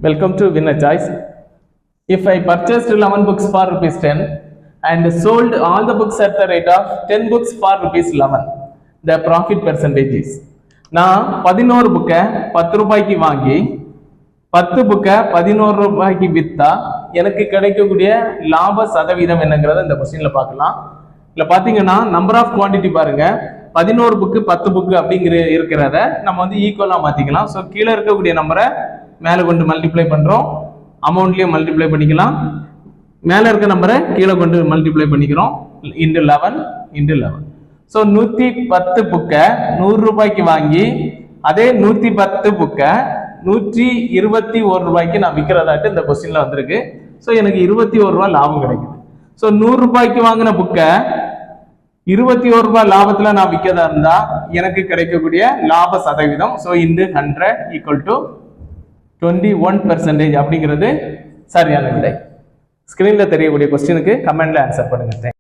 Welcome to Winner Choice. If I purchased 11 books for rupees 10 and sold all the books at the rate of 10 books for rupees 11, the profit percentage is. நான் 11 புக்கை 10 ரூபாய்க்கு வாங்கி 10 புக்கை 11 ரூபாய்க்கு வித்தா எனக்கு கிடைக்கக்கூடிய லாப சதவீதம் என்னங்கிறத இந்த கொஸ்டின்ல பார்க்கலாம். இல்ல பாத்தீங்கன்னா நம்பர் ஆஃப் குவான்டிட்டி பாருங்க, 11 புக்கு 10 புக்கு அப்படிங்கிற இருக்கிறத நம்ம வந்து ஈக்குவலா மாத்திக்கலாம். ஸோ கீழே இருக்கக்கூடிய நம்பரை மேலே கொண்டு மல்டிப்ளை பண்றோம், அமௌண்ட்லயே மல்டிப்ளை பண்ணிக்கலாம். மேலே இருக்க நம்பரை கீழே கொண்டு மல்டிப்ளை பண்ணிக்கிறோம், இன்டு 11. ஸோ 110 புக்கை 100 ரூபாய்க்கு வாங்கி அதே 110 புக்கை 121 ரூபாய்க்கு நான் விற்கிறதாட்டு இந்த கொஸ்டின்ல வந்திருக்கு. ஸோ எனக்கு 21 ரூபாய் லாபம் கிடைக்குது. ஸோ 100 ரூபாய்க்கு வாங்கின புக்கை 21 ரூபாய் லாபத்துல நான் விற்கதா இருந்தா எனக்கு கிடைக்கக்கூடிய லாப சதவீதம் ஸோ இன்டு 100 ஈக்குவல் டு 21% அப்படிங்கிறது சரியான விடை. ஸ்கிரீன்ல தெரியக்கூடிய கொஸ்டினுக்கு கமெண்ட்ல ஆன்சர் பண்ணுங்க.